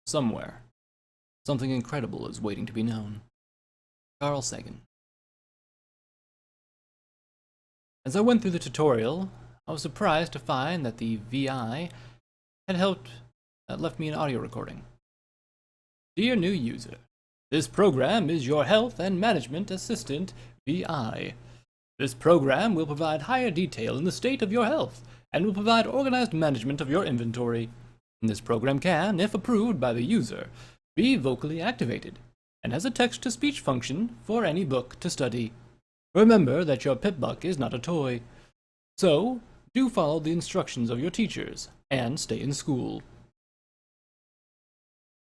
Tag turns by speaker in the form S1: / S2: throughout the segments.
S1: somewhere, something incredible is waiting to be known. Carl Sagan. As I went through the tutorial, I was surprised to find that the VI had left me an audio recording. Dear new user, this program is your Health and Management Assistant, VI. This program will provide higher detail in the state of your health and will provide organized management of your inventory. This program can, if approved by the user, be vocally activated and has a text-to-speech function for any book to study. Remember that your Pipbuck is not a toy. So, do follow the instructions of your teachers and stay in school.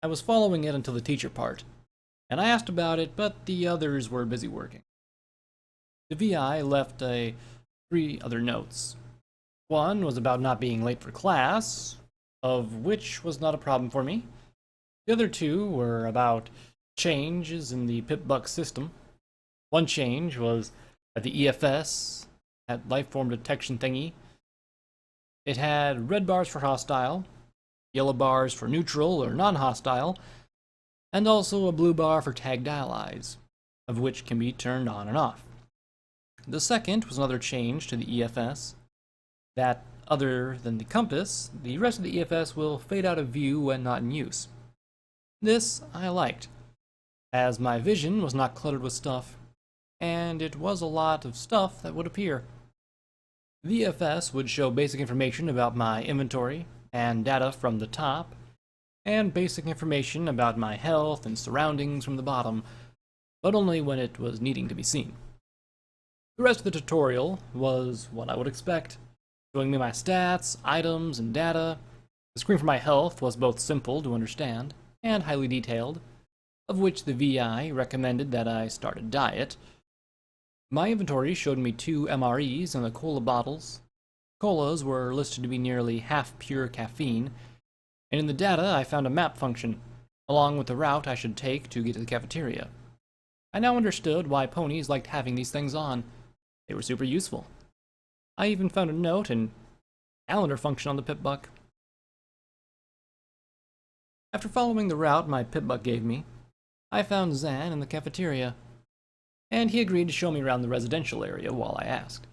S1: I was following it until the teacher part, and I asked about it, but the others were busy working. The VI left 3 other notes. One was about not being late for class, of which was not a problem for me. The other 2 were about changes in the Pipbuck system. One change was that the EFS had lifeform detection thingy. It had red bars for hostile, yellow bars for neutral or non-hostile, and also a blue bar for tagged allies, of which can be turned on and off. The second was another change to the EFS, that other than the compass, the rest of the EFS will fade out of view when not in use. This I liked, as my vision was not cluttered with stuff, and it was a lot of stuff that would appear. The EFS would show basic information about my inventory and data from the top, and basic information about my health and surroundings from the bottom, but only when it was needing to be seen. The rest of the tutorial was what I would expect, showing me my stats, items, and data. The screen for my health was both simple to understand and highly detailed, of which the VI recommended that I start a diet. My inventory showed me 2 MREs and the cola bottles. Colas were listed to be nearly half pure caffeine, and in the data I found a map function, along with the route I should take to get to the cafeteria. I now understood why ponies liked having these things on. They were super useful. I even found a note and calendar function on the Pipbuck. After following the route my Pipbuck gave me, I found Zan in the cafeteria, and he agreed to show me around the residential area while I asked.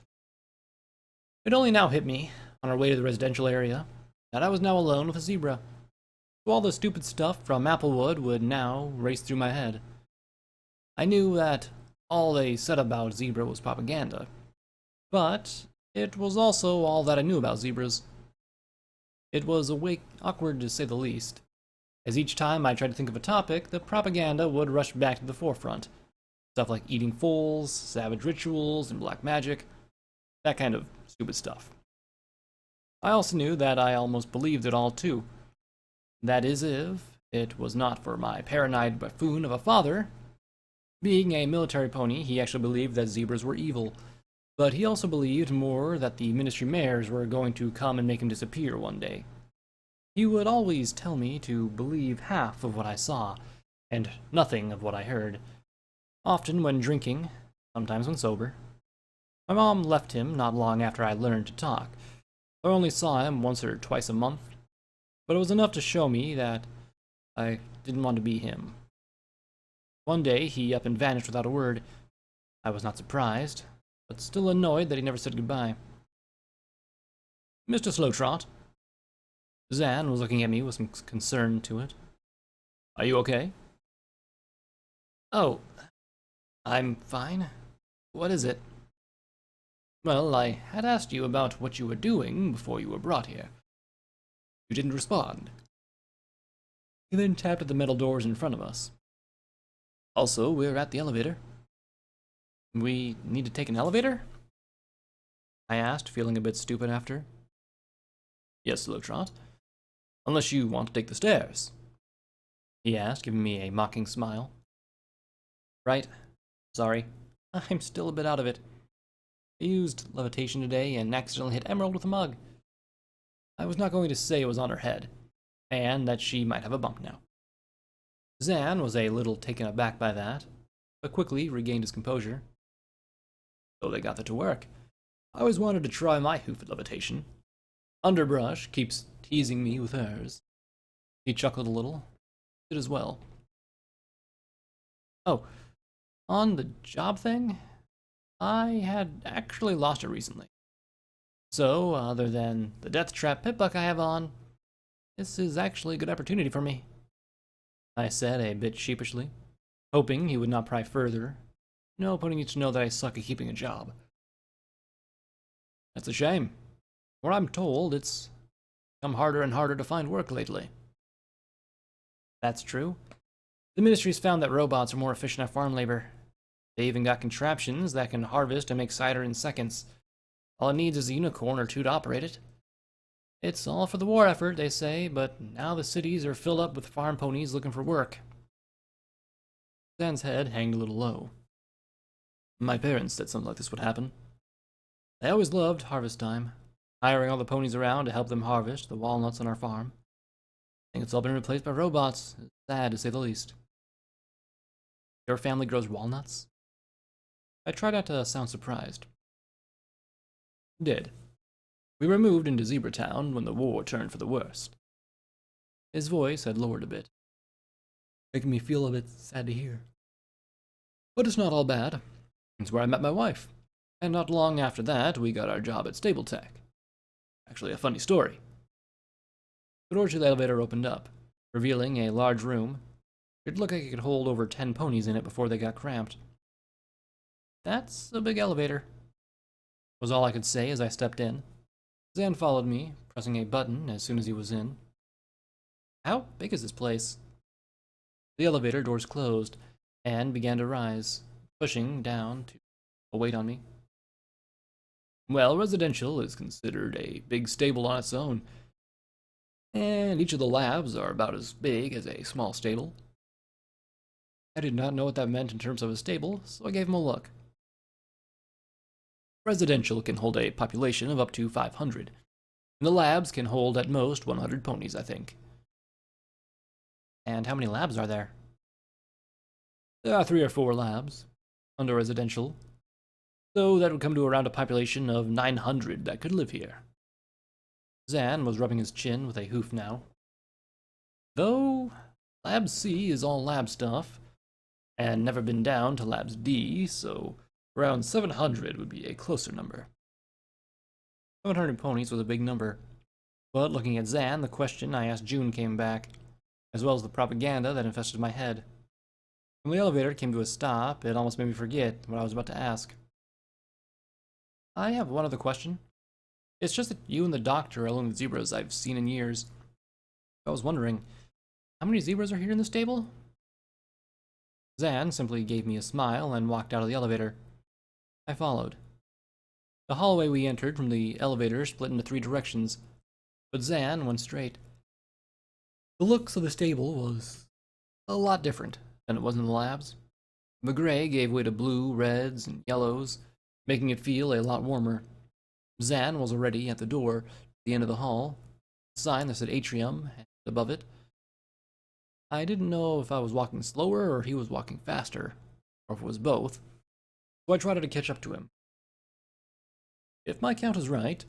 S1: It only now hit me, on our way to the residential area, that I was now alone with a zebra. So all the stupid stuff from Applewood would now race through my head. I knew that all they said about zebra was propaganda, but it was also all that I knew about zebras. It was awkward to say the least, as each time I tried to think of a topic, the propaganda would rush back to the forefront. Stuff like eating foals, savage rituals, and black magic. That kind of stupid stuff. I also knew that I almost believed it all too. That is, if it was not for my paranoid buffoon of a father. Being a military pony, he actually believed that zebras were evil, but he also believed more that the ministry mayors were going to come and make him disappear one day. He would always tell me to believe half of what I saw, and nothing of what I heard. Often when drinking, sometimes when sober. My mom left him not long after I learned to talk. I only saw him once or twice a month, but it was enough to show me that I didn't want to be him. One day he up and vanished without a word. I was not surprised, but still annoyed that he never said goodbye. Mr. Slowtrot. Zan was looking at me with some concern to it. Are you okay? Oh, I'm fine. What is it? Well, I had asked you about what you were doing before you were brought here. You didn't respond. He then tapped at the metal doors in front of us. Also, we're at the elevator. We need to take an elevator? I asked, feeling a bit stupid after. Yes, Slowtrot. Unless you want to take the stairs. He asked, giving me a mocking smile. Right. Sorry. I'm still a bit out of it. I used levitation today and accidentally hit Emerald with a mug. I was not going to say it was on her head, and that she might have a bump now. Zan was a little taken aback by that, but quickly regained his composure. So they got that to work. I always wanted to try my hoof at levitation. Underbrush keeps teasing me with hers. He chuckled a little. did as well. Oh, on the job thing, I had actually lost it recently. So, other than the death trap Pipbuck I have on, this is actually a good opportunity for me, I said a bit sheepishly, hoping he would not pry further. No putting you to know that I suck at keeping a job. That's a shame. For I'm told it's become harder and harder to find work lately. That's true. The ministry's found that robots are more efficient at farm labor. They even got contraptions that can harvest and make cider in seconds. All it needs is a unicorn or two to operate it. It's all for the war effort, they say, but now the cities are filled up with farm ponies looking for work. Zan's head hanged a little low. My parents said something like this would happen. They always loved harvest time, hiring all the ponies around to help them harvest the walnuts on our farm. I think it's all been replaced by robots. It's sad, to say the least. Your family grows walnuts? I tried not to sound surprised. Did. We were moved into Zebra Town when the war turned for the worst. His voice had lowered a bit, making me feel a bit sad to hear. But it's not all bad. It's where I met my wife. And not long after that, we got our job at Stable-Tec. Actually, a funny story. The door to the elevator opened up, revealing a large room. It looked like it could hold over 10 ponies in it before they got cramped. That's a big elevator, was all I could say as I stepped in. Zan followed me, pressing a button as soon as he was in. How big is this place? The elevator doors closed and began to rise, pushing down to a weight on me. Well, residential is considered a big stable on its own, and each of the labs are about as big as a small stable. I did not know what that meant in terms of a stable, so I gave him a look. Residential can hold a population of up to 500, and the labs can hold at most 100 ponies, I think. And how many labs are there? There are 3 or 4 labs under residential, so that would come to around a population of 900 that could live here. Zan was rubbing his chin with a hoof now. Though Lab C is all lab stuff, and never been down to Labs D, so around 700 would be a closer number. 700 ponies was a big number, but looking at Zan, the question I asked June came back, as well as the propaganda that infested my head. When the elevator came to a stop, it almost made me forget what I was about to ask. I have one other question. It's just that you and the doctor are the only zebras I've seen in years. I was wondering, how many zebras are here in the stable? Zan simply gave me a smile and walked out of the elevator. I followed. The hallway we entered from the elevator split into 3 directions, but Zan went straight. The looks of the stable was a lot different than it was in the labs. The gray gave way to blue, reds, and yellows, making it feel a lot warmer. Zan was already at the door at the end of the hall, a sign that said Atrium above it. I didn't know if I was walking slower or he was walking faster, or if it was both, so I tried to catch up to him. If my count is right,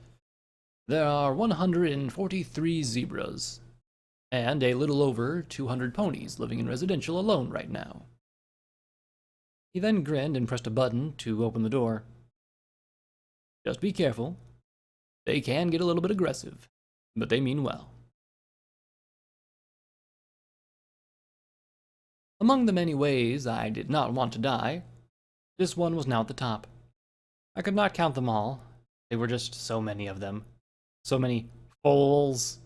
S1: there are 143 zebras, and a little over 200 ponies living in residential alone right now. He then grinned and pressed a button to open the door. Just be careful. They can get a little bit aggressive, but they mean well. Among the many ways I did not want to die, this one was now at the top. I could not count them all. There were just so many of them. So many foals.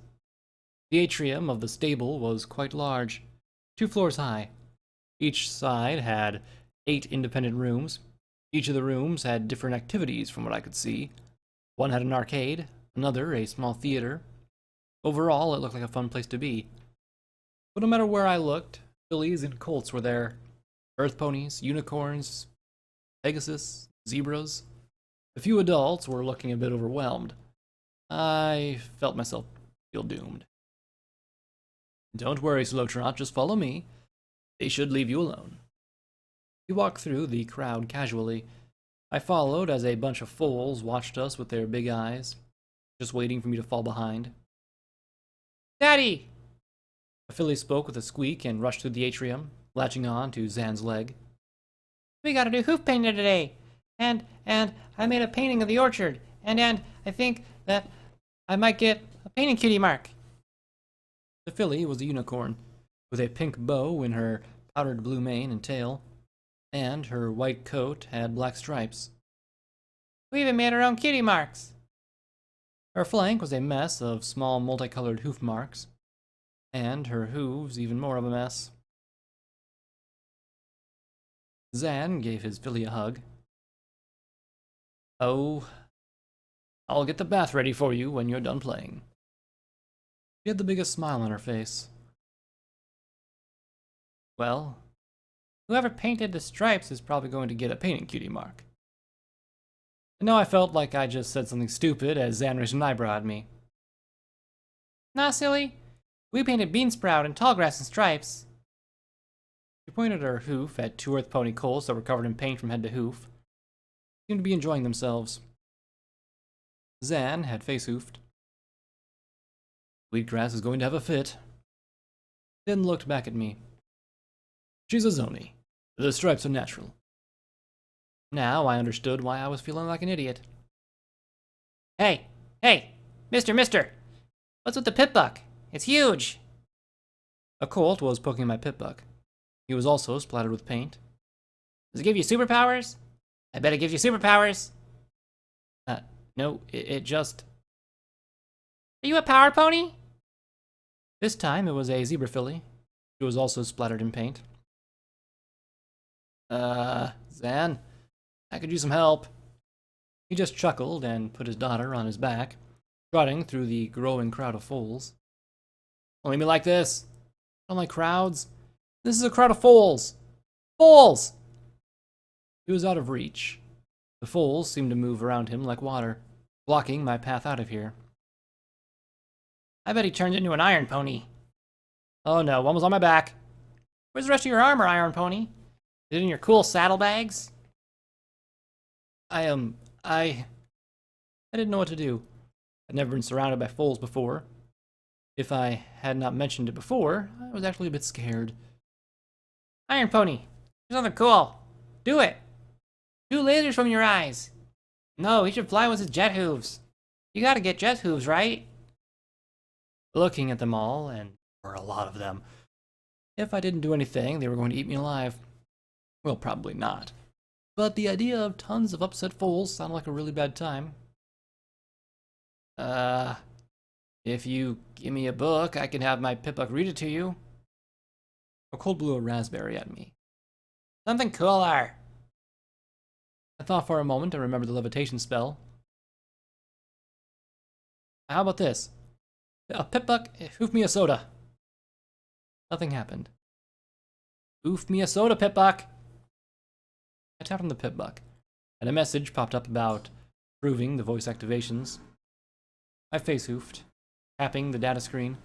S1: The atrium of the stable was quite large, 2 floors high. Each side had 8 independent rooms. Each of the rooms had different activities from what I could see. One had an arcade, another a small theater. Overall, it looked like a fun place to be. But no matter where I looked, fillies and colts were there. Earth ponies, unicorns, Pegasus, zebras. A few adults were looking a bit overwhelmed. I felt myself feel doomed. Don't worry, Slow Trot, just follow me. They should leave you alone. He walked through the crowd casually. I followed as a bunch of foals watched us with their big eyes, just waiting for me to fall behind. Daddy! A filly spoke with a squeak and rushed through the atrium, latching on to Zan's leg.
S2: We gotta do hoof painting today. And I made a painting of the orchard. And I think that I might get a painting cutie mark.
S1: The filly was a unicorn, with a pink bow in her powdered blue mane and tail, and her white coat had black stripes.
S2: We even made our own cutie marks.
S1: Her flank was a mess of small multicolored hoof marks, and her hooves even more of a mess. Zan gave his filly a hug. Oh, I'll get the bath ready for you when you're done playing. She had the biggest smile on her face. Well,
S2: Whoever painted the stripes is probably going to get a painting cutie mark.
S1: and now I felt like I just said something stupid as Zan raised an eyebrow at me.
S2: Nah, silly. We painted beansprout and tallgrass in stripes.
S1: She pointed her hoof at two earth pony colts that were covered in paint from head to hoof. They seemed to be enjoying themselves. Zan had face hoofed. Wheatgrass is going to have a fit. Then looked back at me. She's a Zoni. The stripes are natural. Now I understood why I was feeling like an idiot.
S2: Hey, mister. What's with the Pipbuck? It's huge.
S1: A colt was poking my Pipbuck. He was also splattered with paint.
S2: Does it give you superpowers? I bet it gives you superpowers.
S1: No, it just...
S2: Are you a power pony?
S1: This time it was a zebra filly. She was also splattered in paint. Zan, I could use some help. He just chuckled and put his daughter on his back, trotting through the growing crowd of foals. Don't leave me like this. I don't like crowds. This is a crowd of foals. Foals! He was out of reach. The foals seemed to move around him like water, blocking my path out of here.
S2: I bet he turned into an iron pony.
S1: Oh no, one was on my back.
S2: Where's the rest of your armor, iron pony? Is it in your cool saddlebags?
S1: I didn't know what to do. I'd never been surrounded by foals before. If I had not mentioned it before, I was actually a bit scared.
S2: Iron pony, do something cool. Do it. Shoot lasers from your eyes. No, he should fly with his jet hooves. You gotta get jet hooves, right?
S1: Looking at them all, and there were a lot of them. If I didn't do anything, they were going to eat me alive. Well, probably not. But the idea of tons of upset foals sounded like a really bad time. If you give me a book, I can have my Pipbuck read it to you. A colt blew a raspberry at me.
S2: Something cooler.
S1: I thought for a moment and remembered the levitation spell. How about this? A Pipbuck, hoof me a soda. Nothing happened. Hoof me a soda, Pipbuck. I tapped on the Pipbuck, and a message popped up about approving the voice activations. I face hoofed, tapping the data screen.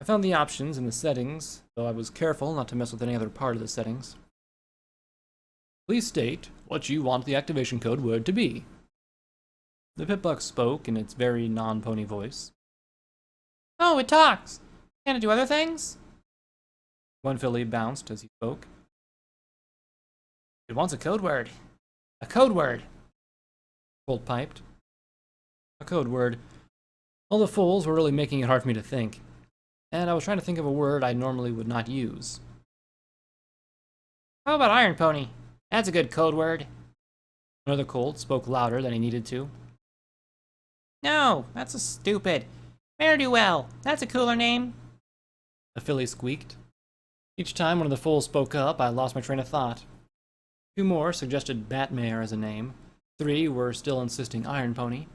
S1: I found the options in the settings, though I was careful not to mess with any other part of the settings. Please state what you want the activation code word to be. The Pipbuck spoke in its very non-pony voice.
S2: Oh, it talks. Can it do other things?
S1: One filly bounced as he spoke.
S2: It wants a code word. A code word.
S1: Colt piped. A code word. All the fools were really making it hard for me to think, and I was trying to think of a word I normally would not use.
S2: How about iron pony? That's a good code word.
S1: Another colt spoke louder than he needed to.
S2: No, that's a stupid. Ne'er-do-well. That's a cooler name.
S1: A filly squeaked. Each time one of the foals spoke up, I lost my train of thought. Two more suggested Batmare as a name. 3 were still insisting Iron Pony.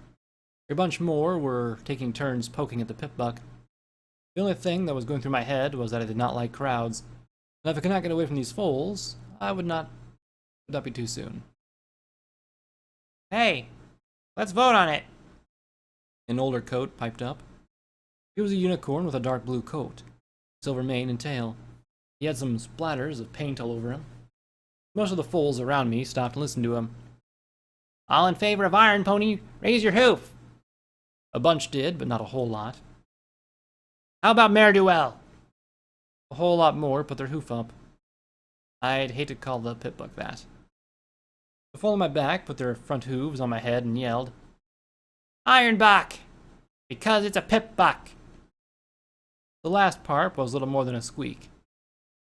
S1: A bunch more were taking turns poking at the Pipbuck. The only thing that was going through my head was that I did not like crowds. And if I could not get away from these foals, I would not be too soon.
S2: Hey, let's vote on it.
S1: An older coat piped up. He was a unicorn with a dark blue coat, silver mane and tail. He had some splatters of paint all over him. Most of the foals around me stopped and listened to him.
S2: All in favor of Iron Pony, raise your hoof.
S1: A bunch did, but not a whole lot.
S2: How about Ne'er-do-well?
S1: A whole lot more put their hoof up. I'd hate to call the Pipbuck that. The foal on my back put their front hooves on my head and yelled,
S2: Ironbuck! Because it's a Pipbuck!
S1: The last part was little more than a squeak.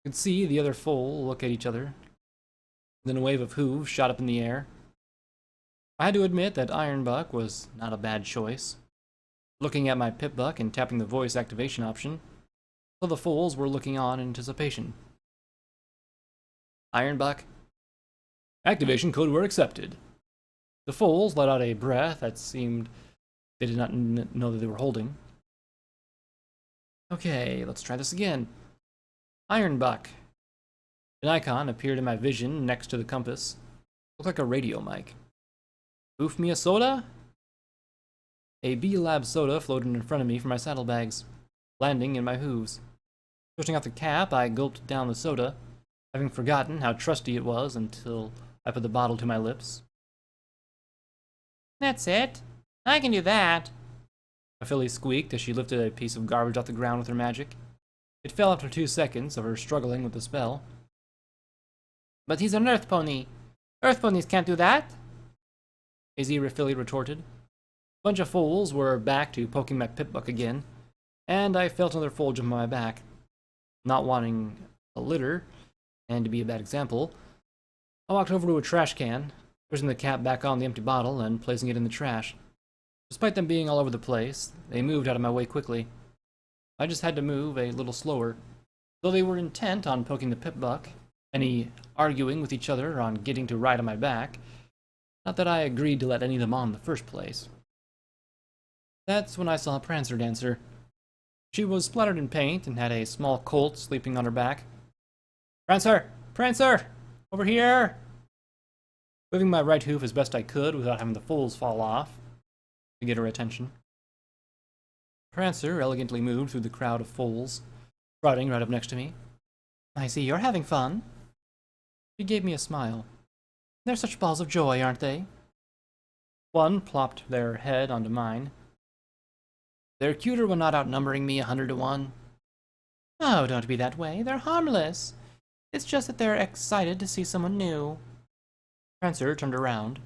S1: I could see the other foal look at each other. Then a wave of hooves shot up in the air. I had to admit that Ironbuck was not a bad choice. Looking at my Pipbuck and tapping the voice activation option, so the foals were looking on in anticipation. Ironbuck. Activation code were accepted. The foals let out a breath that seemed they did not know that they were holding. Okay, let's try this again. Ironbuck. An icon appeared in my vision next to the compass. Looked like a radio mic. Oof me a soda? A B-Lab soda floated in front of me from my saddlebags, landing in my hooves. Pushing out the cap, I gulped down the soda, having forgotten how trusty it was until I put the bottle to my lips.
S2: That's it. I can do that.
S1: A filly squeaked as she lifted a piece of garbage off the ground with her magic. It fell after 2 seconds of her struggling with the spell.
S2: But he's an earth pony. Earth ponies can't do that.
S1: A filly retorted. A bunch of foals were back to poking my Pipbuck again, and I felt another foal jump on my back. Not wanting a litter, and to be a bad example, I walked over to a trash can, pushing the cap back on the empty bottle and placing it in the trash. Despite them being all over the place, they moved out of my way quickly. I just had to move a little slower. Though they were intent on poking the Pipbuck, any arguing with each other on getting to ride on my back, not that I agreed to let any of them on in the first place. That's when I saw Prancer Dancer. She was splattered in paint and had a small colt sleeping on her back. Prancer! Prancer! Over here! Moving my right hoof as best I could without having the foals fall off to get her attention. Prancer elegantly moved through the crowd of foals, trotting right up next to me.
S2: I see you're having fun.
S1: She gave me a smile.
S2: They're such balls of joy, aren't they?
S1: One plopped their head onto mine. They're cuter when not outnumbering me 100 to 1.
S2: Oh, don't be that way. They're harmless. It's just that they're excited to see someone new.
S1: Prancer turned around.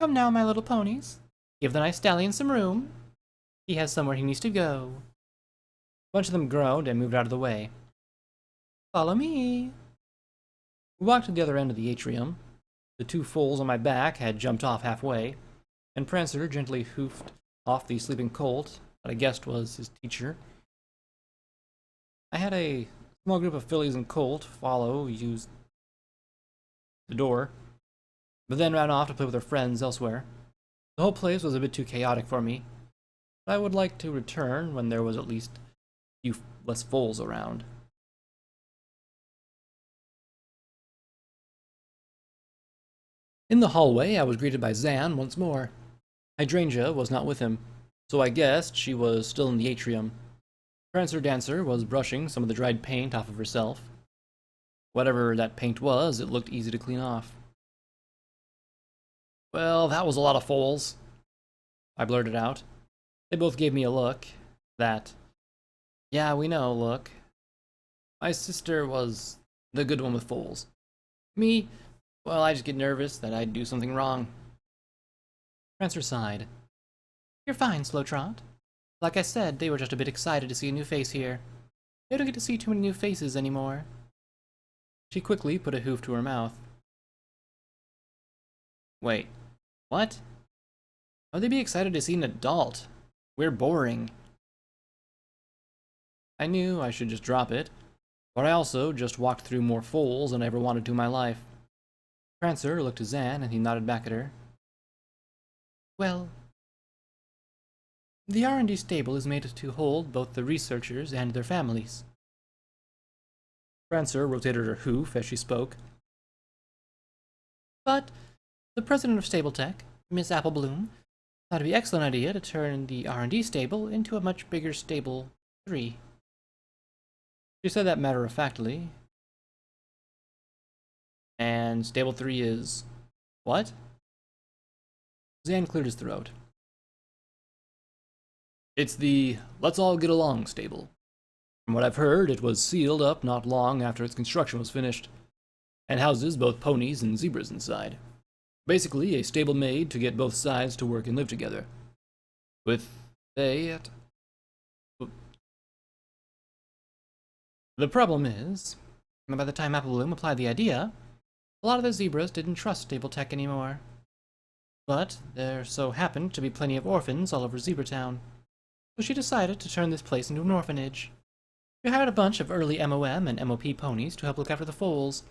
S2: Come now, my little ponies. Give the nice stallion some room. He has somewhere he needs to go.
S1: A bunch of them groaned and moved out of the way.
S2: Follow me.
S1: We walked to the other end of the atrium. The 2 foals on my back had jumped off halfway, and Prancer gently hoofed off the sleeping colt that I guessed was his teacher. I had a small group of fillies and colt use the door, but then ran off to play with their friends elsewhere. The whole place was a bit too chaotic for me, but I would like to return when there was at least a few less foals around. In the hallway, I was greeted by Zan once more. Hydrangea was not with him, so I guessed she was still in the atrium. Prancer Dancer was brushing some of the dried paint off of herself. Whatever that paint was, it looked easy to clean off. Well, that was a lot of foals, I blurted out. They both gave me a look. Yeah, we know, look. My sister was the good one with foals. Me, well, I just get nervous that I'd do something wrong. Prancer sighed.
S2: You're fine, Slowtrot. Like I said, they were just a bit excited to see a new face here. They don't get to see too many new faces anymore.
S1: She quickly put a hoof to her mouth. Wait, what? Why'd they be excited to see an adult? We're boring. I knew I should just drop it, but I also just walked through more foals than I ever wanted to in my life. Prancer looked to Zan, and he nodded back at her.
S2: Well,
S1: the R&D stable is made to hold both the researchers and their families. Prancer rotated her hoof as she spoke.
S2: But the president of Stable-Tec, Miss Applebloom, thought it'd be an excellent idea to turn the R&D stable into a much bigger Stable 3.
S1: She said that matter-of-factly. And Stable 3 is... what? Zan cleared his throat. It's the let's all get along stable. From what I've heard, it was sealed up not long after its construction was finished, and houses both ponies and zebras inside. Basically, a stable made to get both sides to work and live together. With the problem is, by the time Apple Bloom applied the idea, a lot of the zebras didn't trust Stable-Tec anymore. But there so happened to be plenty of orphans all over Zebratown, so she decided to turn this place into an orphanage. She hired a bunch of early MOM and MOP ponies to help look after the foals,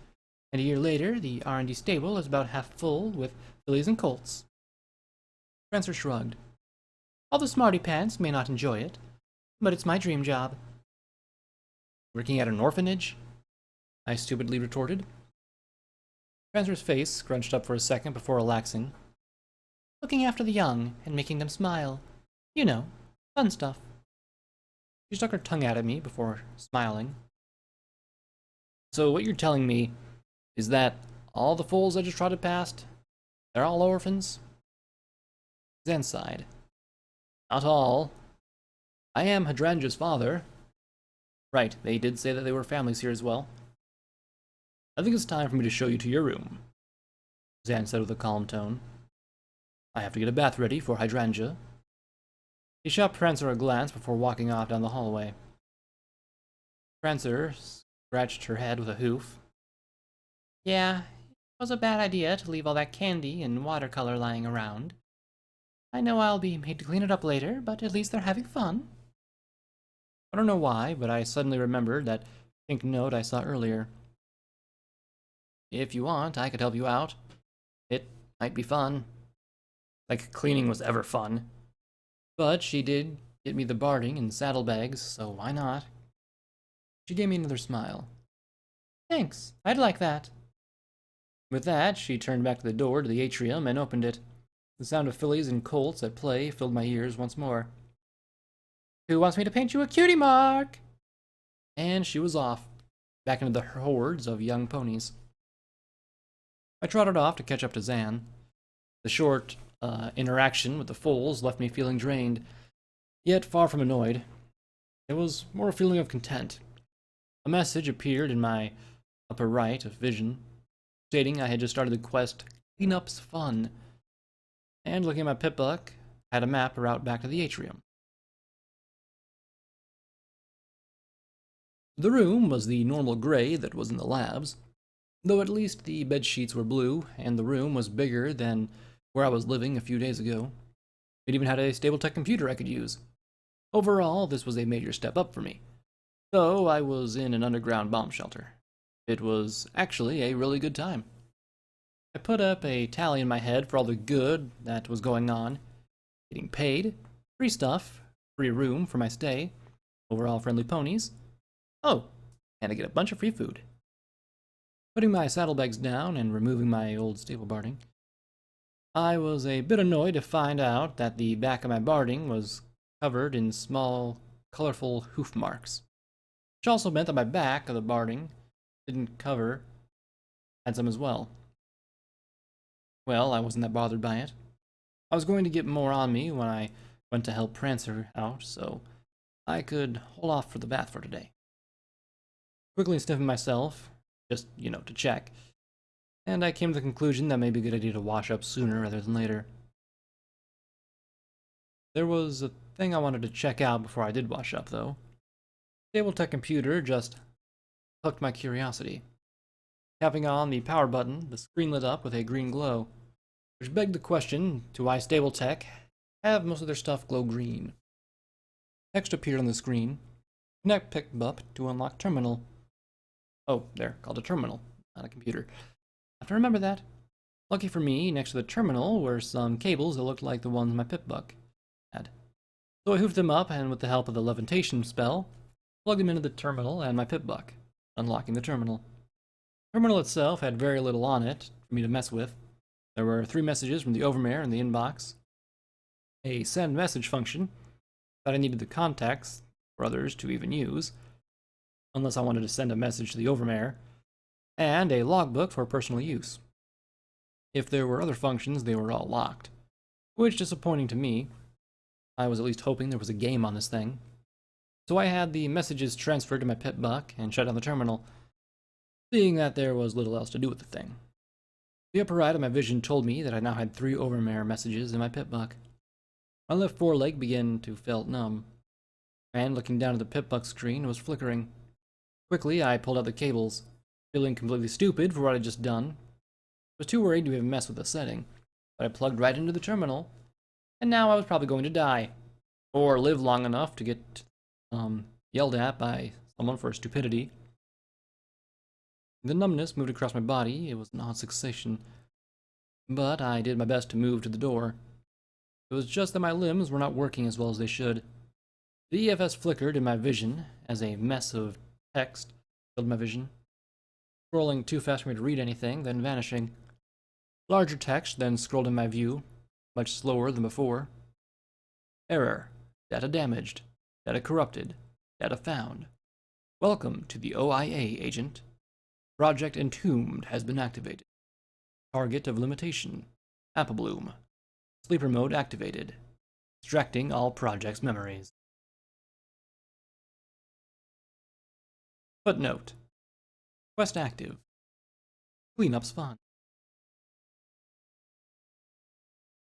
S1: and a year later, the R&D stable is about half full with fillies and colts. Prancer shrugged. All the smarty pants may not enjoy it, but it's my dream job. Working at an orphanage? I stupidly retorted. Prancer's face scrunched up for a second before relaxing. Looking after the young and making them smile. You know, fun stuff. She stuck her tongue out at me before smiling. So what you're telling me is that all the foals I just trotted past, they're all orphans? Zan sighed. Not all. I am Hydrangea's father. Right, they did say that they were families here as well. I think it's time for me to show you to your room, Zan said with a calm tone. I have to get a bath ready for Hydrangea. He shot Prancer a glance before walking off down the hallway. Prancer scratched her head with a hoof. Yeah, it was a bad idea to leave all that candy and watercolor lying around. I know I'll be made to clean it up later, but at least they're having fun. I don't know why, but I suddenly remembered that pink note I saw earlier. If you want, I could help you out. It might be fun. Like cleaning was ever fun. But she did get me the barding and saddlebags, so why not? She gave me another smile. Thanks, I'd like that. With that, she turned back to the door to the atrium and opened it. The sound of fillies and colts at play filled my ears once more. Who wants me to paint you a cutie mark? And she was off, back into the hordes of young ponies. I trotted off to catch up to Zan. The short interaction with the foals left me feeling drained, yet far from annoyed. It was more a feeling of content. A message appeared in my upper right of vision, stating I had just started the quest Cleanup's Fun, and looking at my Pipbuck, had a map route back to the atrium. The room was the normal gray that was in the labs, though at least the bed sheets were blue, and the room was bigger than where I was living a few days ago. It even had a Stable-Tec computer I could use. Overall, this was a major step up for me, though I was in an underground bomb shelter. It was actually a really good time. I put up a tally in my head for all the good that was going on. Getting paid, free stuff, free room for my stay, overall friendly ponies. Oh, and I get a bunch of free food. Putting my saddlebags down and removing my old stable barding, I was a bit annoyed to find out that the back of my barding was covered in small, colorful hoof marks, which also meant that my back of the barding didn't cover had some as well. Well, I wasn't that bothered by it. I was going to get more on me when I went to help Prancer out, so I could hold off for the bath for today. Quickly sniffing myself, just, to check, and I came to the conclusion that maybe a good idea to wash up sooner rather than later. There was a thing I wanted to check out before I did wash up, though. Stable-Tec computer just hooked my curiosity. Tapping on the power button, the screen lit up with a green glow, which begged the question to why Stable-Tec have most of their stuff glow green. Text appeared on the screen. Connect Pipbuck to unlock terminal. Oh, there, called a terminal, not a computer. I have to remember that. Lucky for me, next to the terminal were some cables that looked like the ones my Pipbuck had. So I hoofed them up, and with the help of the levitation spell, plugged them into the terminal and my Pipbuck, unlocking the terminal. The terminal itself had very little on it for me to mess with. There were 3 messages from the overmare in the inbox, a send message function that I needed the contacts for others to even use, unless I wanted to send a message to the overmare, and a logbook for personal use. If there were other functions, they were all locked, which disappointing to me. I was at least hoping there was a game on this thing. So I had the messages transferred to my Pipbuck and shut down the terminal, seeing that there was little else to do with the thing. The upper right of my vision told me that I now had 3 overmare messages in my Pipbuck. My left foreleg began to felt numb, and looking down at the Pipbuck screen, it was flickering. Quickly, I pulled out the cables, feeling completely stupid for what I'd just done. I was too worried to even mess with the setting, but I plugged right into the terminal, and now I was probably going to die, or live long enough to get yelled at by someone for stupidity. The numbness moved across my body. It was an odd sensation, but I did my best to move to the door. It was just that my limbs were not working as well as they should. The EFS flickered in my vision as a mess of text filled my vision, scrolling too fast for me to read anything, then vanishing. Larger text then scrolled in my view, much slower than before. Error. Data damaged. Data corrupted. Data found. Welcome to the OIA, agent. Project Entombed has been activated. Target of limitation. Applebloom. Sleeper mode activated. Extracting all project's memories. Footnote. Quest active. Cleanup's fun.